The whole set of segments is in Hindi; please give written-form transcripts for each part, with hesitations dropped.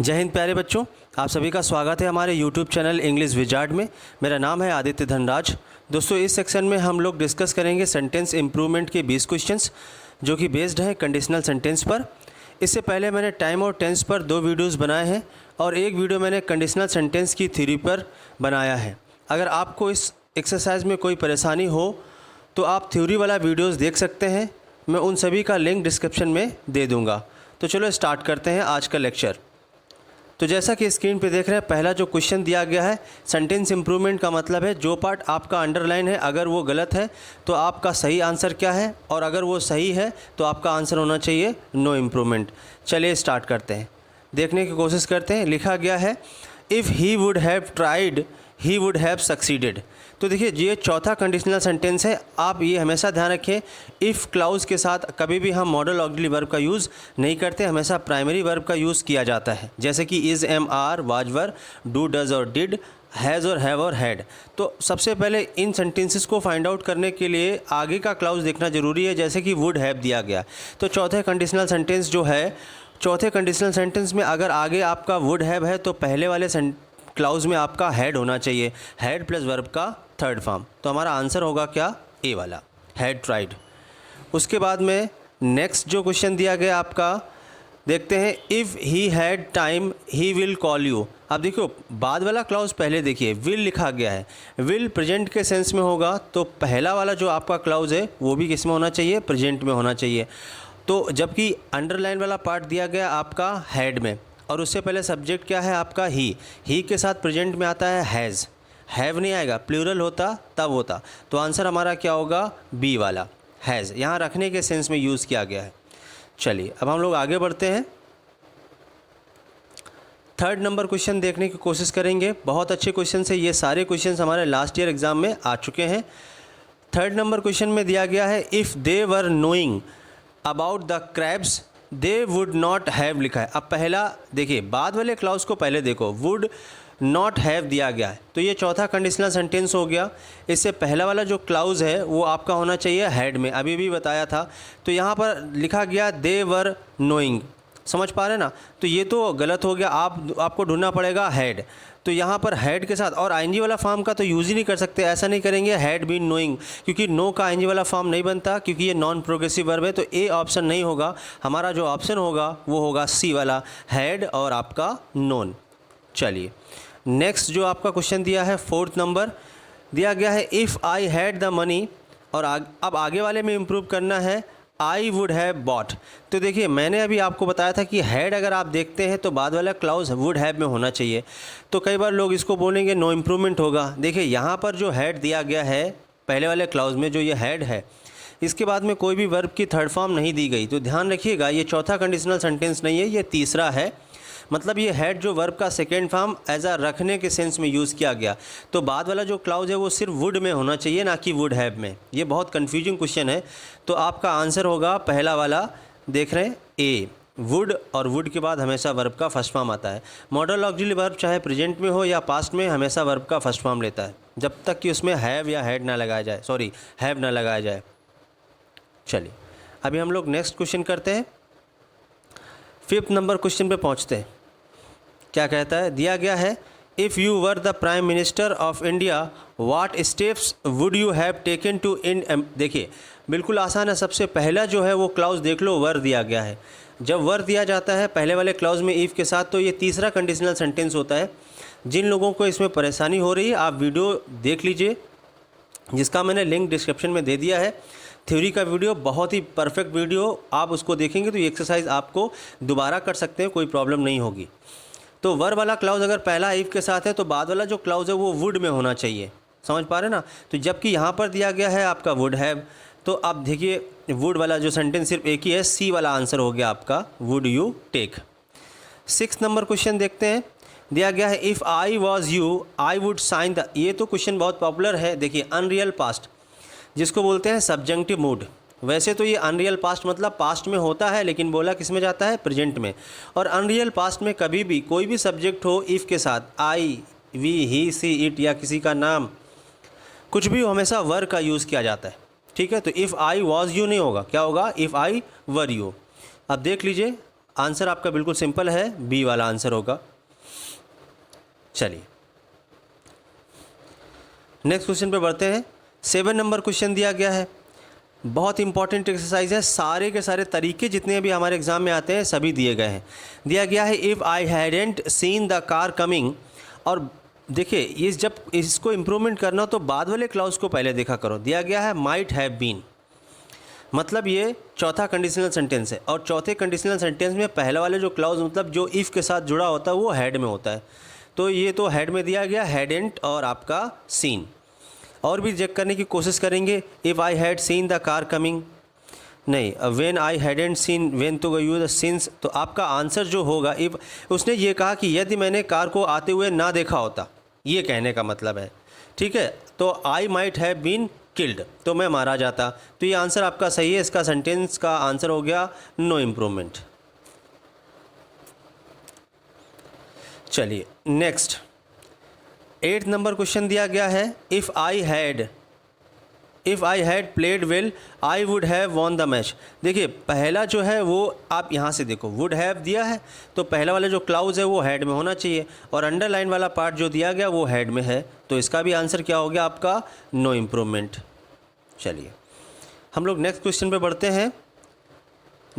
जय हिंद प्यारे बच्चों, आप सभी का स्वागत है हमारे YouTube चैनल इंग्लिश विजार्ड में। मेरा नाम है आदित्य धनराज। दोस्तों, इस सेक्शन में हम लोग डिस्कस करेंगे सेंटेंस इम्प्रूवमेंट के 20 क्वेश्चंस जो कि बेस्ड हैं कंडीशनल सेंटेंस पर। इससे पहले मैंने टाइम और टेंस पर 2 वीडियोज़ बनाए हैं और एक वीडियो मैंने कंडीशनल सेंटेंस की थ्योरी पर बनाया है। अगर आपको इस एक्सरसाइज में कोई परेशानी हो तो आप थ्योरी वाला वीडियोज़ देख सकते हैं। मैं उन सभी का लिंक डिस्क्रिप्शन में दे दूँगा। तो चलो स्टार्ट करते हैं आज का लेक्चर। तो जैसा कि स्क्रीन पे देख रहे हैं, पहला जो क्वेश्चन दिया गया है सेंटेंस इम्प्रूवमेंट का मतलब है जो पार्ट आपका अंडरलाइन है अगर वो गलत है तो आपका सही आंसर क्या है, और अगर वो सही है तो आपका आंसर होना चाहिए नो इम्प्रूवमेंट। चलिए स्टार्ट करते हैं, देखने की कोशिश करते हैं। लिखा गया है if he would have tried he would have succeeded. तो देखिए, ये चौथा कंडीशनल सेंटेंस है। आप ये हमेशा ध्यान रखें, इफ़ क्लाउज के साथ कभी भी हम मॉडल ऑक्सिलरी वर्ब का यूज़ नहीं करते, हमेशा प्राइमरी वर्ब का यूज़ किया जाता है, जैसे कि is, am, are, was, were, do, does और डिड, हैज़ और हैव और हैड। तो सबसे पहले इन सेंटेंसेस को फाइंड आउट करने के लिए आगे का क्लाउज देखना ज़रूरी है, जैसे कि वुड हैव दिया गया। तो चौथे कंडीशनल सेंटेंस जो है, चौथे कंडीशनल सेंटेंस में अगर आगे आपका वुड हैव है तो पहले वाले क्लाउज में आपका हैड होना चाहिए, हैड प्लस वर्ब का थर्ड फॉर्म। तो हमारा आंसर होगा क्या, ए वाला, हैड ट्राइड। उसके बाद में नेक्स्ट जो क्वेश्चन दिया गया आपका, देखते हैं if he had time he will call you. अब देखो, बाद वाला क्लाउज पहले देखिए, विल लिखा गया है, विल प्रेजेंट के सेंस में होगा तो पहला वाला जो आपका क्लाउज है वो भी किस में होना चाहिए, प्रेजेंट में होना चाहिए। तो जबकि अंडरलाइन वाला पार्ट दिया गया आपका हैड में, और उससे पहले सब्जेक्ट क्या है आपका ही के साथ प्रेजेंट में आता है हैज़, हैव नहीं आएगा, प्लूरल होता तब होता। तो आंसर हमारा क्या होगा, बी वाला, हैज़। यहाँ रखने के सेंस में यूज़ किया गया है। चलिए अब हम लोग आगे बढ़ते हैं, थर्ड नंबर क्वेश्चन देखने की कोशिश करेंगे। बहुत अच्छे क्वेश्चन है, ये सारे क्वेश्चन हमारे लास्ट ईयर एग्जाम में आ चुके हैं। थर्ड नंबर क्वेश्चन में दिया गया है if they were knowing about the crabs they would not have लिखा है। अब पहला देखिए, बाद वाले क्लाउज को पहले देखो, वुड नॉट हैव दिया गया है तो ये चौथा कंडीशनल सेंटेंस हो गया। इससे पहला वाला जो क्लाउज है वो आपका होना चाहिए हैड में, अभी भी बताया था। तो यहाँ पर लिखा गया दे वर नोइंग, समझ पा रहे हैं ना, तो ये तो गलत हो गया। आपको ढूंढना पड़ेगा हैड। तो यहाँ पर हैड के साथ, और आईएनजी वाला फॉर्म का तो यूज़ ही नहीं कर सकते, ऐसा नहीं करेंगे हैड बीन नोइंग, क्योंकि नो का आईएनजी वाला फॉर्म नहीं बनता, क्योंकि ये नॉन प्रोग्रेसिव वर्ब है। तो ए ऑप्शन नहीं होगा, हमारा जो ऑप्शन होगा वो होगा सी वाला, हैड और आपका नोन। चलिए नेक्स्ट जो आपका क्वेश्चन दिया है, फोर्थ नंबर दिया गया है if I had the money, और अब आगे वाले में इम्प्रूव करना है, आई वुड हैव बॉट। तो देखिए, मैंने अभी आपको बताया था कि हैड अगर आप देखते हैं तो बाद वाला क्लाउज वुड हैव में होना चाहिए। तो कई बार लोग इसको बोलेंगे नो इम्प्रूवमेंट होगा। देखिए, यहाँ पर जो हैड दिया गया है पहले वाले क्लाउज में, जो ये हैड है, इसके बाद में कोई भी वर्ब की थर्ड फॉर्म नहीं दी गई। तो ध्यान रखिएगा, ये चौथा कंडीशनल सेंटेंस नहीं है, ये तीसरा है। मतलब ये हैड जो वर्ब का सेकेंड फॉर्म एज आ रखने के सेंस में यूज़ किया गया। तो बाद वाला जो क्लाउज है वो सिर्फ वुड में होना चाहिए, ना कि वुड हैव में। ये बहुत कन्फ्यूजिंग क्वेश्चन है। तो आपका आंसर होगा पहला वाला, देख रहे हैं, ए, वुड। और वुड के बाद हमेशा वर्ब का फर्स्ट फॉर्म आता है। मॉडल ऑक्सिलरी वर्ब चाहे प्रेजेंट में हो या पास्ट में, हमेशा वर्ब का फर्स्ट फॉर्म लेता है, जब तक कि उसमें हैव या हैड ना लगाया जाए, सॉरी हैव ना लगाया जाए। चलिए अभी हम लोग नेक्स्ट क्वेश्चन करते हैं, फिफ्थ नंबर क्वेश्चन पे पहुँचते हैं। क्या कहता है, दिया गया है if you were the prime minister of India what steps would you have taken to in. देखिए बिल्कुल आसान है। सबसे पहला जो है वो क्लाउज देख लो, वर दिया गया है। जब वर दिया जाता है पहले वाले क्लाउज में इफ़ के साथ, तो ये तीसरा कंडीशनल सेंटेंस होता है। जिन लोगों को इसमें परेशानी हो रही है आप वीडियो देख लीजिए, जिसका मैंने लिंक डिस्क्रिप्शन में दे दिया है। थ्योरी का वीडियो बहुत ही परफेक्ट वीडियो, आप उसको देखेंगे तो ये एक्सरसाइज आपको दोबारा कर सकते हैं, कोई प्रॉब्लम नहीं होगी। तो वर वाला क्लाउज अगर पहला इफ़ के साथ है तो बाद वाला जो क्लाउज है वो वुड में होना चाहिए, समझ पा रहे हैं ना। तो जबकि यहाँ पर दिया गया है आपका वुड हैव, तो अब देखिए वुड वाला जो सेंटेंस सिर्फ एक ही है, सी वाला आंसर हो गया आपका, would you take. Six number question देखते हैं, दिया गया है if I was you I would sign the. ये तो क्वेश्चन बहुत पॉपुलर है। देखिए, अनरियल पास्ट जिसको बोलते हैं सब्जेक्टिव मूड। वैसे तो ये अनरियल पास्ट मतलब पास्ट में होता है, लेकिन बोला किस में जाता है, प्रेजेंट में। और अनरियल पास्ट में कभी भी कोई भी सब्जेक्ट हो इफ़ के साथ, आई, वी, ही, सी, इट या किसी का नाम, कुछ भी हो, हमेशा वर का यूज़ किया जाता है। ठीक है, तो इफ़ आई वॉज यू नहीं होगा, क्या होगा, इफ़ आई वर यू। अब देख लीजिए आंसर आपका बिल्कुल सिंपल है, बी वाला आंसर होगा। चलिए नेक्स्ट क्वेश्चन पे बढ़ते हैं। 7 नंबर क्वेश्चन दिया गया है, बहुत इंपॉर्टेंट एक्सरसाइज है। सारे के सारे तरीके जितने भी हमारे एग्जाम में आते हैं सभी दिए गए हैं। दिया गया है if I hadn't scene the car coming, और देखिए ये जब इसको इम्प्रूवमेंट करना हो तो बाद वाले क्लाउज को पहले देखा करो। दिया गया है माइट हैव बीन, मतलब ये चौथा कंडीशनल सेंटेंस है, और चौथे कंडीशनल सेंटेंस में पहले वाले जो क्लाउज मतलब जो इफ़ के साथ जुड़ा होता है वो हैड में होता है। तो ये तो हैड में दिया गया हैडेंट और आपका सीन। और भी चेक करने की कोशिश करेंगे। If I had seen the car coming, नहीं, when I hadn't seen, when तो यूज द सिंस, तो आपका आंसर जो होगा इफ़, उसने ये कहा कि यदि मैंने कार को आते हुए ना देखा होता, ये कहने का मतलब है, ठीक है। तो I might have been killed, तो मैं मारा जाता। तो ये आंसर आपका सही है। इसका सेंटेंस का आंसर हो गया नो इम्प्रूवमेंट। चलिए नेक्स्ट 8 नंबर क्वेश्चन दिया गया है if I had played well I would have won the match. देखिए पहला जो है वो आप यहाँ से देखो वुड हैव दिया है, तो पहला वाला जो क्लाउज है वो हैड में होना चाहिए, और अंडरलाइन वाला पार्ट जो दिया गया वो हैड में है, तो इसका भी आंसर क्या हो गया आपका नो इम्प्रूवमेंट। चलिए हम लोग नेक्स्ट क्वेश्चन पे बढ़ते हैं।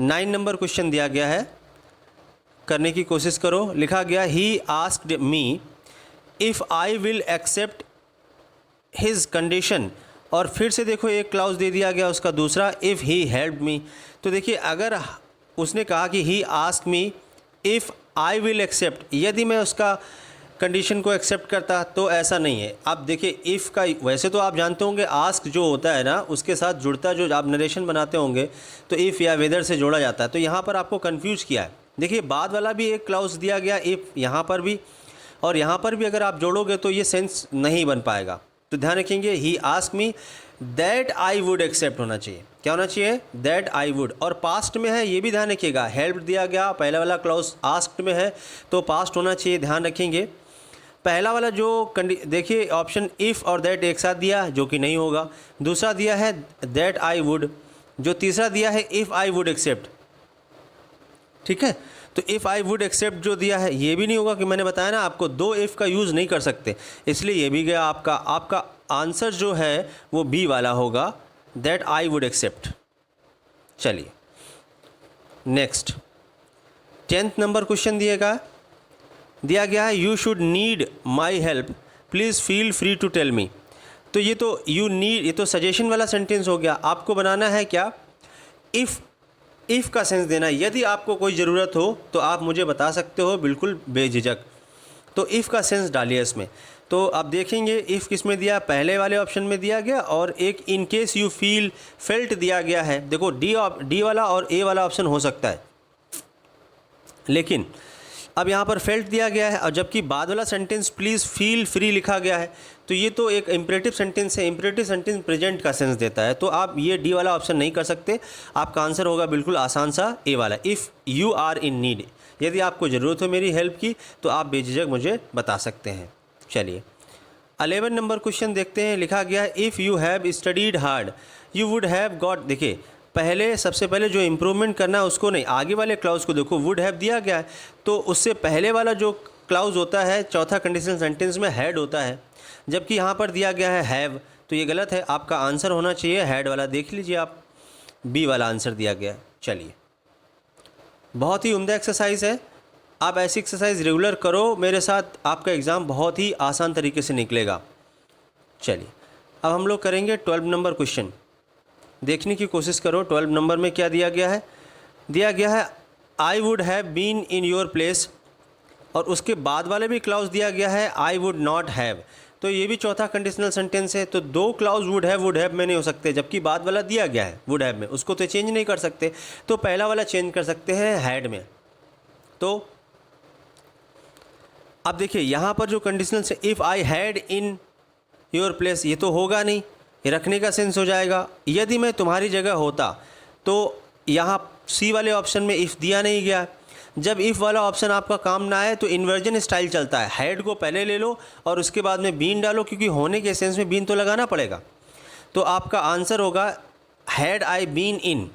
9 नंबर क्वेश्चन दिया गया है, करने की कोशिश करो। लिखा गया ही asked me if I will accept his condition, और फिर से देखो एक क्लाउज दे दिया गया उसका दूसरा इफ़ ही हेल्प मी। तो देखिए अगर उसने कहा कि he ask me if I will accept, यदि मैं उसका कंडीशन को एक्सेप्ट करता, तो ऐसा नहीं है। आप देखिए इफ़ का वैसे तो आप जानते होंगे आस्क जो होता है ना उसके साथ जुड़ता, जो आप नरेशन बनाते होंगे तो इफ़ या वेदर से जोड़ा जाता है, तो यहाँ पर आपको कन्फ्यूज़ किया है। देखिए बाद वाला भी एक क्लाउज दिया गया इफ़, यहाँ पर भी और यहाँ पर भी अगर आप जोड़ोगे तो ये सेंस नहीं बन पाएगा। तो ध्यान रखेंगे he ask me that I would accept होना चाहिए। क्या होना चाहिए? That I would. और पास्ट में है ये भी ध्यान रखिएगा, हेल्प दिया गया पहला वाला क्लॉज आस्क्ड में है तो पास्ट होना चाहिए, ध्यान रखेंगे। पहला वाला जो देखिए ऑप्शन इफ़ और दैट एक साथ दिया जो कि नहीं होगा। दूसरा दिया है दैट आई वुड, जो तीसरा दिया है इफ़ आई वुड एक्सेप्ट, ठीक है। तो इफ़ आई वुड एक्सेप्ट जो दिया है ये भी नहीं होगा, कि मैंने बताया ना आपको दो इफ़ का यूज़ नहीं कर सकते, इसलिए ये भी गया आपका आंसर जो है वो बी वाला होगा, दैट आई वुड एक्सेप्ट। चलिए नेक्स्ट 10th नंबर क्वेश्चन दिया गया है you should need my help please feel free to tell me. तो ये तो यू नीड, ये तो सजेशन वाला सेंटेंस हो गया। आपको बनाना है क्या, इफ़ का सेंस देना है। यदि आपको कोई ज़रूरत हो तो आप मुझे बता सकते हो बिल्कुल बेझिझक, तो इफ़ का सेंस डालिए इसमें। तो आप देखेंगे इफ़ किस में दिया, पहले वाले ऑप्शन में दिया गया, और एक in case you feel felt दिया गया है। देखो डी वाला और ए वाला ऑप्शन हो सकता है, लेकिन अब यहाँ पर फेल्ट दिया गया है, और जबकि बाद वाला सेंटेंस प्लीज़ फील फ्री लिखा गया है, तो ये तो एक इम्परेटिव सेंटेंस है। इम्परेटिव सेंटेंस प्रेजेंट का सेंस देता है, तो आप ये डी वाला ऑप्शन नहीं कर सकते। आपका आंसर होगा बिल्कुल आसान सा ए वाला, if you are in need. यदि आपको ज़रूरत हो मेरी हेल्प की तो आप बेझिझक मुझे बता सकते हैं। चलिए 11 नंबर क्वेश्चन देखते हैं। लिखा गया है if you have studied hard you would have got. देखिए सबसे पहले जो इम्प्रूवमेंट करना है उसको नहीं, आगे वाले क्लाउज को देखो। वुड हैव दिया गया है तो उससे पहले वाला जो क्लाउज होता है चौथा कंडीशनल सेंटेंस में हैड होता है, जबकि यहाँ पर दिया गया है हैव, तो ये गलत है। आपका आंसर होना चाहिए हैड वाला। देख लीजिए आप, बी वाला आंसर दिया गया है। चलिए बहुत ही उम्दा एक्सरसाइज है, आप ऐसी एक्सरसाइज रेगुलर करो मेरे साथ, आपका एग्ज़ाम बहुत ही आसान तरीके से निकलेगा। चलिए अब हम लोग करेंगे 12 नंबर क्वेश्चन। देखने की कोशिश करो 12 नंबर में क्या दिया गया है। दिया गया है I would have been in your place, और उसके बाद वाले भी क्लाउज दिया गया है आई वुड नॉट हैव। तो ये भी चौथा कंडीशनल सेंटेंस है, तो दो क्लाउज वुड हैव में नहीं हो सकते, जबकि बाद वाला दिया गया है वुड हैव में, उसको तो चेंज नहीं कर सकते। तो पहला वाला चेंज कर सकते हैं हैड में। तो अब देखिए यहाँ पर जो कंडीशनल से if I had in your place, ये तो होगा नहीं, ये रखने का सेंस हो जाएगा। यदि मैं तुम्हारी जगह होता, तो यहाँ सी वाले ऑप्शन में इफ़ दिया नहीं गया। जब इफ़ वाला ऑप्शन आपका काम ना आए तो इन्वर्जन स्टाइल चलता है, हैड को पहले ले लो और उसके बाद में बीन डालो, क्योंकि होने के सेंस में बीन तो लगाना पड़ेगा। तो आपका आंसर होगा हैड आई बीन इन,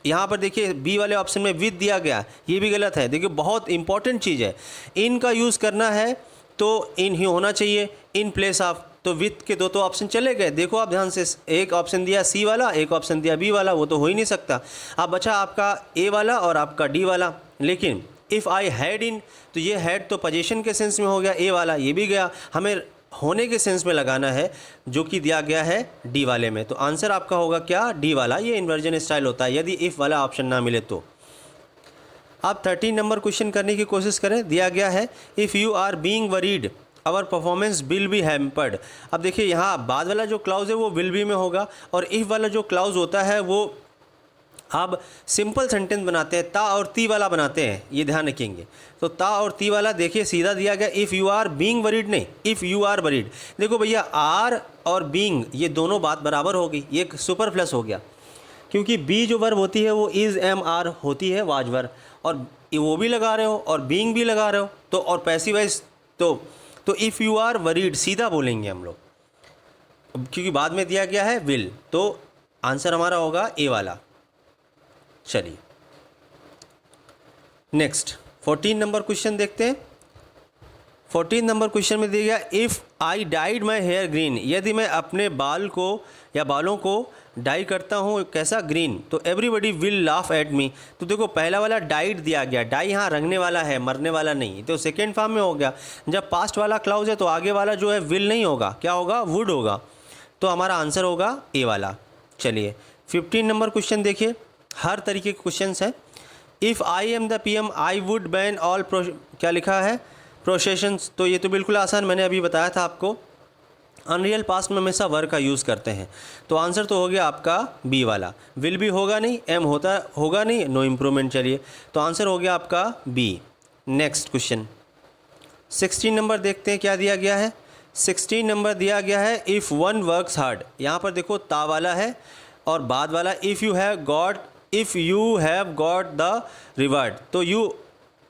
यहाँ पर देखिए बी वाले ऑप्शन में विद दिया गया, ये भी गलत है। देखिए बहुत इंपॉर्टेंट चीज़ है, इन का यूज़ करना है तो इन ही होना चाहिए इन प्लेस ऑफ, तो विथ के दो तो ऑप्शन चले गए। देखो आप ध्यान से, एक ऑप्शन दिया सी वाला, एक ऑप्शन दिया बी वाला, वो तो हो ही नहीं सकता। अब बचा आपका ए वाला और आपका डी वाला। लेकिन इफ़ आई हैड इन, तो ये हैड तो पोजीशन के सेंस में हो गया, ए वाला ये भी गया, हमें होने के सेंस में लगाना है जो कि दिया गया है डी वाले में। तो आंसर आपका होगा क्या, डी वाला। ये इन्वर्जन स्टाइल होता है यदि इफ़ वाला ऑप्शन ना मिले तो। आप 13 नंबर क्वेश्चन करने की कोशिश करें। दिया गया है if you are being worried our performance will be hampered. अब देखिए यहाँ बाद वाला जो क्लाउज है वो विल बी में होगा, और इफ़ वाला जो क्लाउज होता है वो आप सिंपल सेंटेंस बनाते हैं, ता और ती वाला बनाते हैं, ये ध्यान रखेंगे। तो ता और ती वाला देखिए सीधा दिया गया, if you are being worried नहीं, इफ़ यू आर वरीड। देखो भैया आर और बीइंग ये दोनों बात बराबर होगी, ये सुपर प्लस हो गया, क्योंकि बी जो वर्ब होती है वो इज़ एम आर होती है वाज वर्ब, और वो भी लगा रहे हो और बीइंग भी लगा रहे हो, तो और पैसिव वॉइस तो इफ़ यू आर वरीड सीधा बोलेंगे हम लोग, क्योंकि बाद में दिया गया है विल। तो आंसर हमारा होगा ए वाला। चलिए नेक्स्ट 14 नंबर क्वेश्चन देखते हैं। 14 नंबर क्वेश्चन में दिया गया if I died my hair green, यदि मैं अपने बाल को या बालों को डाई करता हूँ कैसा, ग्रीन, तो everybody will laugh at me. तो देखो पहला वाला डाइड दिया गया, डाई यहाँ रंगने वाला है, मरने वाला नहीं, तो सेकेंड फॉर्म में हो गया। जब पास्ट वाला क्लाउज है तो आगे वाला जो है विल नहीं होगा, क्या होगा, वुड होगा। तो हमारा आंसर होगा ए वाला। चलिए 15 नंबर क्वेश्चन देखिए, हर तरीके के क्वेश्चन हैं। If I am the PM I would ban all क्या लिखा है, प्रोसेशंस। तो ये तो बिल्कुल आसान, मैंने अभी बताया था आपको। अनरियल पास्ट में हमेशा वर्ब का यूज़ करते हैं, तो आंसर तो हो गया आपका बी वाला। विल भी होगा नहीं, एम होगा नहीं, नो इम्प्रूवमेंट। चलिए तो आंसर हो गया आपका बी। नेक्स्ट क्वेश्चन 16 नंबर देखते हैं क्या दिया गया है। 16 नंबर दिया गया है इफ़ वन वर्क्स हार्ड। यहाँ पर देखो ता वाला है और बाद वाला if you have got the reward. तो यू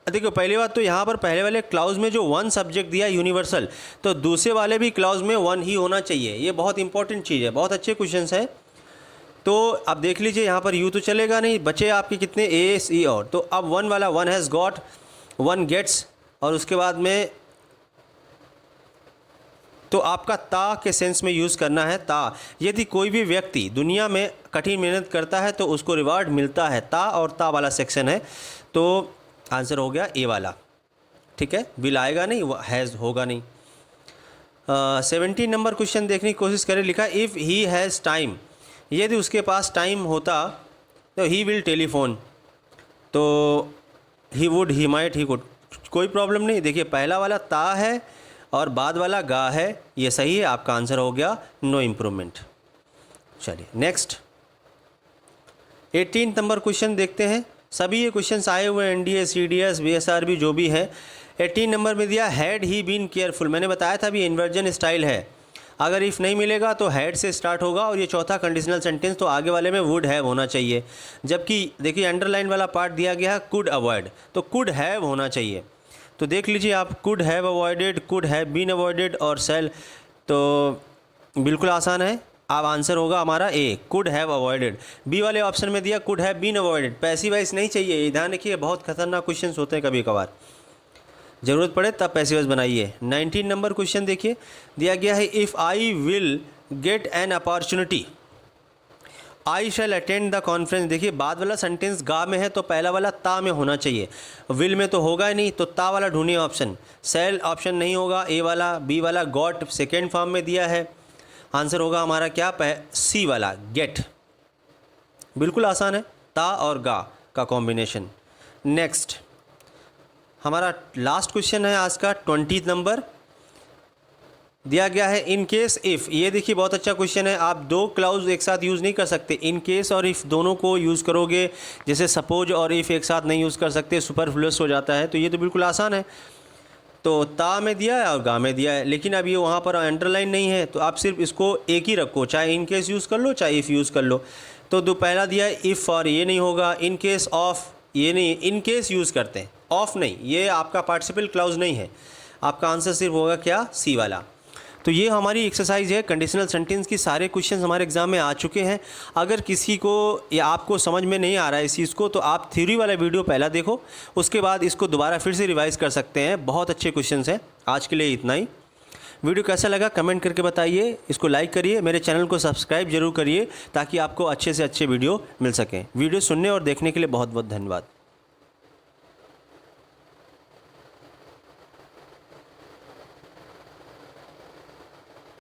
देखो पहली बात तो यहाँ पर पहले वाले क्लाउज में जो वन सब्जेक्ट दिया यूनिवर्सल, तो दूसरे वाले भी क्लाउज में वन ही होना चाहिए। ये बहुत इंपॉर्टेंट चीज़ है, बहुत अच्छे क्वेश्चंस हैं। तो अब देख लीजिए यहाँ पर यू तो चलेगा नहीं, बचे आपके कितने ए सी और, तो अब वन वाला one has got, one gets, और उसके बाद में तो आपका ता के सेंस में यूज़ करना है ता। यदि कोई भी व्यक्ति दुनिया में कठिन मेहनत करता है तो उसको रिवार्ड मिलता है, ता और ता वाला सेक्शन है। तो आंसर हो गया ए वाला। ठीक है, विल आएगा नहीं, हैज़ होगा नहीं। 17 नंबर क्वेश्चन देखने की कोशिश करें। लिखा इफ़ ही हैज़ टाइम, यदि उसके पास टाइम होता तो ही विल टेलीफोन, तो he would, he might, he could, कोई प्रॉब्लम नहीं। देखिए पहला वाला ता है और बाद वाला गा है, ये सही है, आपका आंसर हो गया नो इम्प्रूवमेंट। चलिए नेक्स्ट 18 नंबर क्वेश्चन देखते हैं। सभी ये क्वेश्चंस आए हुए हैं NDA, CDS, BSRB जो भी है। 18 नंबर में दिया हैड ही बीन केयरफुल। मैंने बताया था भी इन्वर्जन स्टाइल है, अगर इफ़ नहीं मिलेगा तो हैड से स्टार्ट होगा, और ये चौथा कंडीशनल सेंटेंस तो आगे वाले में वुड हैव होना चाहिए। जबकि देखिए अंडरलाइन वाला पार्ट दिया गया है कुड अवॉइड, तो कुड हैव होना चाहिए। तो देख लीजिए आप, could have avoided, could have been avoided और सेल, तो बिल्कुल आसान है। अब आंसर होगा हमारा A, could have avoided. B वाले ऑप्शन में दिया could have been avoided, passive voice नहीं चाहिए, ये ध्यान रखिए, बहुत खतरनाक क्वेश्चंस होते हैं, कभी कभार ज़रूरत पड़े तब पैसिव वॉइस बनाइए। 19 नंबर क्वेश्चन देखिए, दिया गया है if I will get an opportunity I shall attend the conference. देखिए बाद वाला सेंटेंस गा में है तो पहला वाला ता में होना चाहिए, विल में तो होगा ही नहीं, तो ता वाला ढूंढिए ऑप्शन। सेल ऑप्शन नहीं होगा, ए वाला, बी वाला गॉट सेकेंड फॉर्म में दिया है, आंसर होगा हमारा क्या, सी वाला गेट। बिल्कुल आसान है, ता और गा का कॉम्बिनेशन। नेक्स्ट हमारा लास्ट क्वेश्चन है आज का 20 नंबर। दिया गया है इन केस इफ़। ये देखिए बहुत अच्छा क्वेश्चन है, आप दो क्लाउज एक साथ यूज़ नहीं कर सकते, इन केस और इफ़ दोनों को यूज़ करोगे, जैसे सपोज और इफ़ एक साथ नहीं यूज़ कर सकते, सुपरफ्लुअस हो जाता है। तो ये तो बिल्कुल आसान है, तो ता में दिया है और गा में दिया है, लेकिन अब ये वहाँ पर अंडरलाइन नहीं है, तो आप सिर्फ इसको एक ही रखो, चाहे इन केस यूज़ कर लो चाहे इफ़ यूज़ कर लो। तो दो पहला दिया है इफ़ और ये नहीं होगा, इन केस ऑफ ये नहीं, इन केस यूज़ करते हैं, ऑफ नहीं, ये आपका पार्टिसिपल क्लाउज नहीं है। आपका आंसर सिर्फ होगा क्या, सी वाला। तो ये हमारी एक्सरसाइज है कंडीशनल सेंटेंस की। सारे क्वेश्चंस हमारे एग्जाम में आ चुके हैं। अगर किसी को या आपको समझ में नहीं आ रहा है इस चीज़ को, तो आप थ्योरी वाला वीडियो पहला देखो, उसके बाद इसको दोबारा फिर से रिवाइज़ कर सकते हैं। बहुत अच्छे क्वेश्चंस हैं। आज के लिए इतना ही। वीडियो कैसा लगा कमेंट करके बताइए, इसको लाइक करिए, मेरे चैनल को सब्सक्राइब जरूर करिए ताकि आपको अच्छे से अच्छे वीडियो मिल सकें। वीडियो सुनने और देखने के लिए बहुत बहुत धन्यवाद।